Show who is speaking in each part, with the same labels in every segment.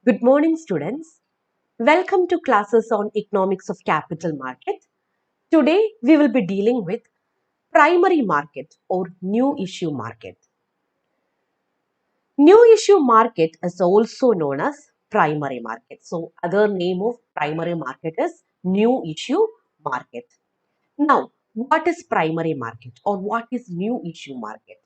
Speaker 1: Good morning, students. Welcome to classes on economics of capital market. Today, we will be dealing with primary market or new issue market. New issue market is also known as primary market. So, other name of primary market is new issue market. Now, what is primary market or what is new issue market?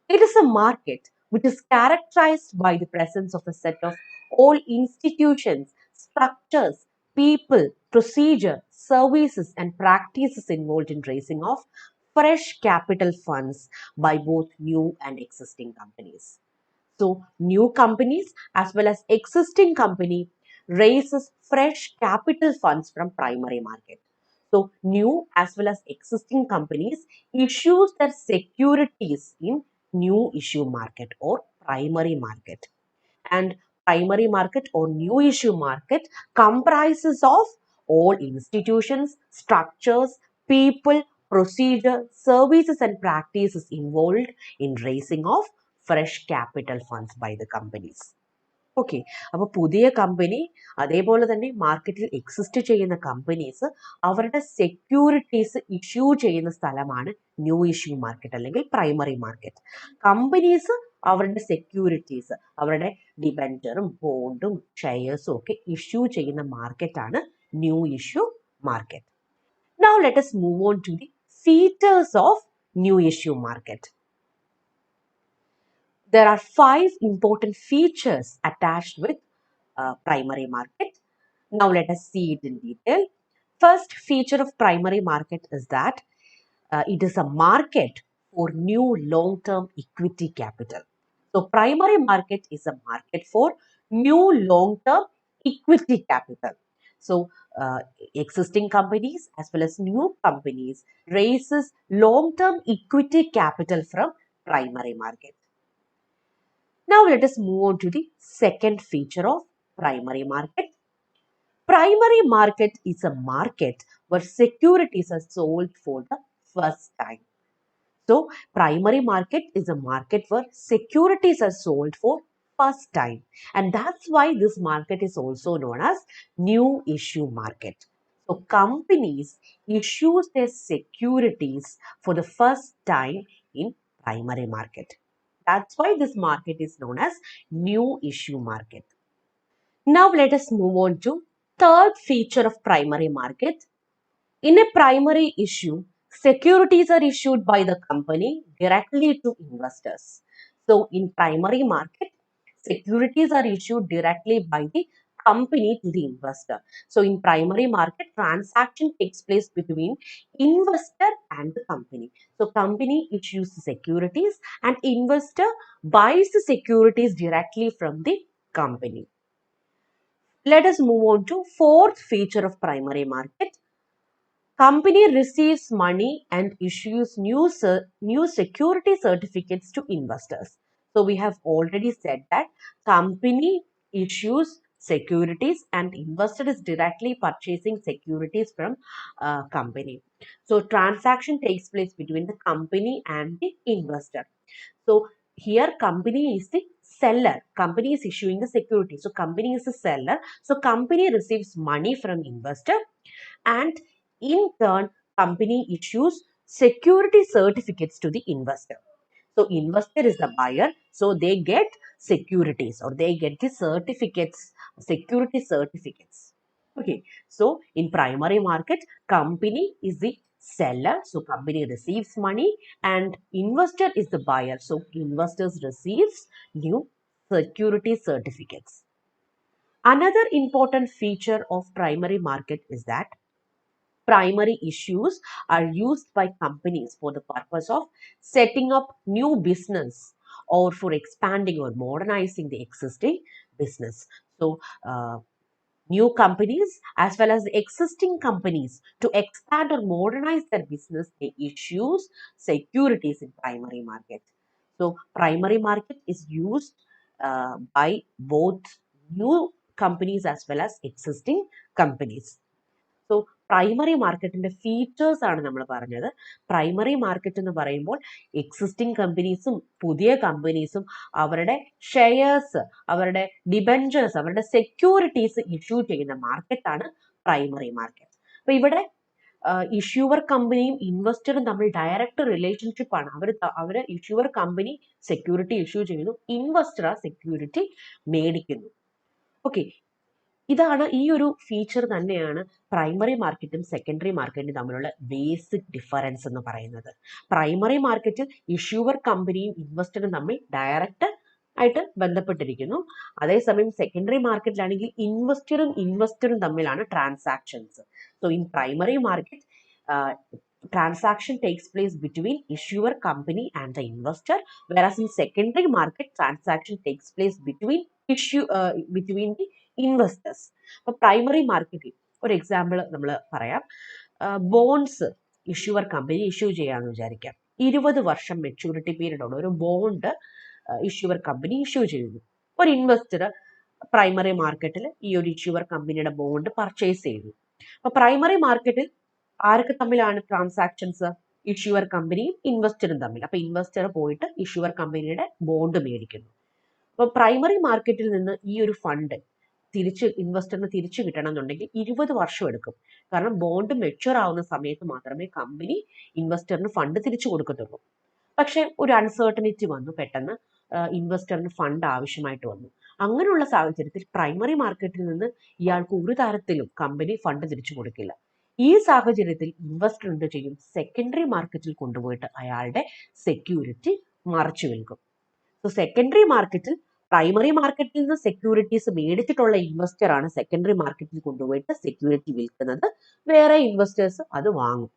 Speaker 1: It is a market which is characterized by the presence of a set of all institutions, structures, people, procedure, services, and practices involved in raising of fresh capital funds by both new and existing companies. So, new companies as well as existing company raises fresh capital funds from primary market. So, new as well as existing companies issues their securities in new issue market or primary market. And primary market or new issue market comprises of all institutions, structures, people, procedure, services and practices involved in raising of fresh capital funds by the companies. Okay, അപ്പോൾ പുതിയ company അതേപോലെ തന്നെ മാർക്കറ്റിൽ exist ചെയ്യുന്ന companies അവരുടെ securities issue ചെയ്യുന്ന സ്ഥലമാണ് new issue market അല്ലെങ്കിൽ പ്രൈമറി മാർക്കറ്റ്. കമ്പനീസ് അവരുടെ സെക്യൂരിറ്റീസ്, അവരുടെ ഡിബെഞ്ചറും ബോണ്ടും ഷെയർസും ഒക്കെ ഇഷ്യൂ ചെയ്യുന്ന മാർക്കറ്റാണ് new issue market. Now let us move on to the features of new issue market. There are 5 important features attached with primary market. Now let us see it in detail. First feature of primary market is that it is a market for new long-term equity capital. So primary market is a market for new long-term equity capital. So existing companies as well as new companies raises long-term equity capital from primary market. Now let us move on to the second feature of primary market. Primary market is a market where securities are sold for the first time. So primary market is a market where securities are sold for first time, and that's why this market is also known as new issue market. So companies issues their securities for the first time in primary market. That's why this market is known as new issue market. Now let us move on to third feature of primary market. In a primary issue, securities are issued by the company directly to investors. So in primary market, securities are issued directly by the company to the investor. So in primary market, transaction takes place between investor and the company. So company issues the securities and investor buys the securities directly from the company. Let us move on to fourth feature of primary market. Company receives money and issues new security certificates to investors. So we have already said that company issues securities and investor is directly purchasing securities from company. So transaction takes place between the company and the investor. So here company is the seller. Company is issuing the security. So company is the seller. So company receives money from investor, and in turn company issues security certificates to the investor. So investor is the buyer, so they get securities or they get the certificates, security certificates. Okay, so in primary market, company is the seller, so company receives money, and investor is the buyer, so investors receives new security certificates. Another important feature of primary market is that primary issues are used by companies for the purpose of setting up new business or for expanding or modernizing the existing business. So, new companies as well as the existing companies to expand or modernize their business, they issues securities in primary market. So primary market is used by both new companies as well as existing companies. So primary മാർക്കറ്റിന്റെ features ആണ് നമ്മൾ പറഞ്ഞത്. Primary market എന്ന് പറയുമ്പോൾ existing കമ്പനീസും പുതിയ കമ്പനീസും അവരുടെ shares, അവരുടെ debentures, അവരുടെ സെക്യൂരിറ്റീസ് ഇഷ്യൂ ചെയ്യുന്ന മാർക്കറ്റാണ് പ്രൈമറി മാർക്കറ്റ്. അപ്പൊ ഇവിടെ ഇഷ്യൂവർ കമ്പനിയും ഇൻവെസ്റ്ററും തമ്മിൽ ഡയറക്റ്റ് റിലേഷൻഷിപ്പ് ആണ്. അവര് ഇഷ്യൂവർ കമ്പനി സെക്യൂരിറ്റി ഇഷ്യൂ ചെയ്യുന്നു, ഇൻവെസ്റ്റർ ആ സെക്യൂരിറ്റി മേടിക്കുന്നു. ഓക്കെ, ഇതാണ് ഈ ഒരു ഫീച്ചർ തന്നെയാണ് പ്രൈമറി മാർക്കറ്റും സെക്കൻഡറി മാർക്കറ്റും തമ്മിലുള്ള ബേസിക് ഡിഫറൻസ് എന്ന് പറയുന്നത്. പ്രൈമറി മാർക്കറ്റിൽ ഇഷ്യൂവർ കമ്പനിയും ഇൻവെസ്റ്ററും തമ്മിൽ ഡയറക്റ്റ് ആയിട്ട് ബന്ധപ്പെട്ടിരിക്കുന്നു. അതേസമയം സെക്കൻഡറി മാർക്കറ്റിലാണെങ്കിൽ ഇൻവെസ്റ്ററും തമ്മിലാണ് transactions. So in primary market transaction takes place between issuer company and the investor, whereas in secondary market transaction takes place between the investors. അപ്പോൾ പ്രൈമറി മാർക്കറ്റിൽ ഒരു എക്സാമ്പിൾ നമ്മൾ പറയാം. ബോണ്ട്സ് ഇഷ്യൂവർ കമ്പനി ഇഷ്യൂ ചെയ്യാമെന്ന് വിചാരിക്കാം. 20 വർഷം maturity period ഉള്ള ഒരു ബോണ്ട് ഇഷ്യൂവർ കമ്പനി ഇഷ്യൂ ചെയ്യുന്നു. ഒരു ഇൻവെസ്റ്റർ പ്രൈമറി മാർക്കറ്റിൽ ഈ ഒരു ഇഷ്യൂവർ കമ്പനിയുടെ ബോണ്ട് പർച്ചേസ് ചെയ്തു. അപ്പൊ പ്രൈമറി മാർക്കറ്റിൽ ആരൊക്കെ തമ്മിലാണ് ട്രാൻസാക്ഷൻസ്? ഇഷ്യൂവർ കമ്പനിയും ഇൻവെസ്റ്ററും തമ്മിൽ. അപ്പൊ ഇൻവെസ്റ്റർ പോയിട്ട് ഇഷ്യൂവർ കമ്പനിയുടെ ബോണ്ട് മേടിക്കുന്നു. അപ്പൊ പ്രൈമറി മാർക്കറ്റിൽ നിന്ന് ഈ ഒരു ഫണ്ട് ഇൻവെസ്റ്ററിന് തിരിച്ചു കിട്ടണം എന്നുണ്ടെങ്കിൽ 20 വർഷം എടുക്കും. കാരണം ബോണ്ട് മെച്യൂർ ആവുന്ന സമയത്ത് മാത്രമേ കമ്പനി ഇൻവെസ്റ്ററിന് ഫണ്ട് തിരിച്ചു കൊടുക്കത്തുള്ളൂ. പക്ഷെ ഒരു അൺസർട്ടനിറ്റി വന്നു, പെട്ടെന്ന് ഇൻവെസ്റ്ററിന് ഫണ്ട് ആവശ്യമായിട്ട് വന്നു. അങ്ങനെയുള്ള സാഹചര്യത്തിൽ പ്രൈമറി മാർക്കറ്റിൽ നിന്ന് ഇയാൾക്ക് ഒരു തരത്തിലും കമ്പനി ഫണ്ട് തിരിച്ചു കൊടുക്കില്ല. ഈ സാഹചര്യത്തിൽ ഇൻവെസ്റ്റർ എന്ത് ചെയ്യും? സെക്കൻഡറി മാർക്കറ്റിൽ കൊണ്ടുപോയിട്ട് അയാളുടെ സെക്യൂരിറ്റി മറച്ചു വിൽക്കും. സോ സെക്കൻഡറി മാർക്കറ്റിൽ പ്രൈമറി മാർക്കറ്റിൽ നിന്ന് സെക്യൂരിറ്റീസ് മേടിച്ചിട്ടുള്ള ഇൻവെസ്റ്റർ ആണ് സെക്കൻഡറി മാർക്കറ്റിൽ കൊണ്ടുപോയിട്ട് സെക്യൂരിറ്റി വിൽക്കുന്നത്. വേറെ ഇൻവെസ്റ്റേഴ്സ് അത് വാങ്ങും.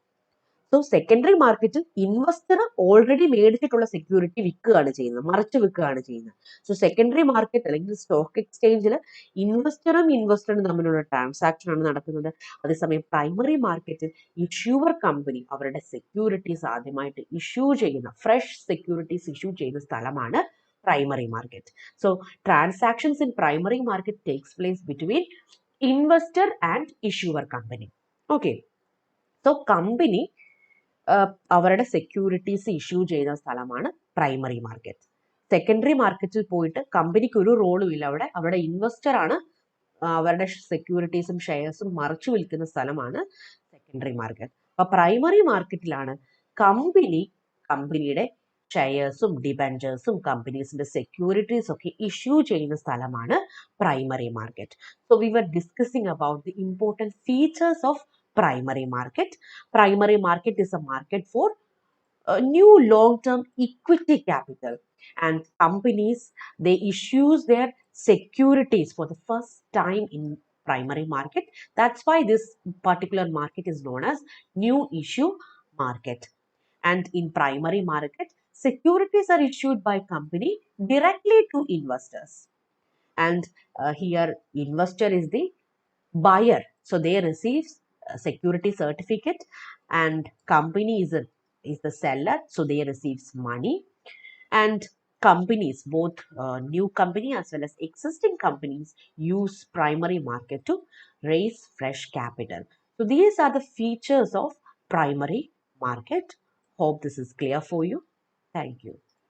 Speaker 1: സോ സെക്കൻഡറി മാർക്കറ്റിൽ ഇൻവെസ്റ്റർ ഓൾറെഡി മേടിച്ചിട്ടുള്ള സെക്യൂരിറ്റി വിൽക്കുകയാണ് ചെയ്യുന്നത്, മറച്ചു വിൽക്കുകയാണ് ചെയ്യുന്നത്. സോ സെക്കൻഡറി മാർക്കറ്റ് അല്ലെങ്കിൽ സ്റ്റോക്ക് എക്സ്ചേഞ്ചിൽ ഇൻവെസ്റ്ററും തമ്മിലുള്ള ട്രാൻസാക്ഷൻ ആണ് നടക്കുന്നത്. അതേസമയം പ്രൈമറി മാർക്കറ്റിൽ ഇഷ്യൂവർ കമ്പനി അവരുടെ സെക്യൂരിറ്റീസ് ആദ്യമായിട്ട് ഫ്രഷ് സെക്യൂരിറ്റീസ് ഇഷ്യൂ ചെയ്യുന്ന സ്ഥലമാണ് primary market. So transactions in primary market takes place between investor and issuer company. Okay. So company അവരുടെ സെക്യൂരിറ്റീസ് ഇഷ്യൂ ചെയ്യുന്ന സ്ഥലമാണ് പ്രൈമറി മാർക്കറ്റ്. സെക്കൻഡറി മാർക്കറ്റിൽ പോയിട്ട് കമ്പനിക്ക് ഒരു റോളും ഇല്ല. അവരുടെ ഇൻവെസ്റ്റർ ആണ് അവരുടെ സെക്യൂരിറ്റീസും ഷെയർസും മറച്ചു വിൽക്കുന്ന സ്ഥലമാണ് സെക്കൻഡറി മാർക്കറ്റ്. അപ്പൊ പ്രൈമറി മാർക്കറ്റിലാണ് കമ്പനിയുടെ ഷെയർസും ഡിബെഞ്ചേഴ്സും കമ്പനീസിന്റെ സെക്യൂരിറ്റീസ് ഒക്കെ ഇഷ്യൂ ചെയ്യുന്ന സ്ഥലമാണ് primary market. So we were discussing about the important features of primary market. Primary market is a market for new long-term equity capital, and companies, they issue their securities for the first time in primary market. That's why this particular market is known as new issue market. And in primary market, securities are issued by company directly to investors, and here investor is the buyer, so they receive security certificate, and company is the seller, so they receives money. And companies, both new company as well as existing companies, use primary market to raise fresh capital. So these are the features of primary market. Hope this is clear for you. Thank you.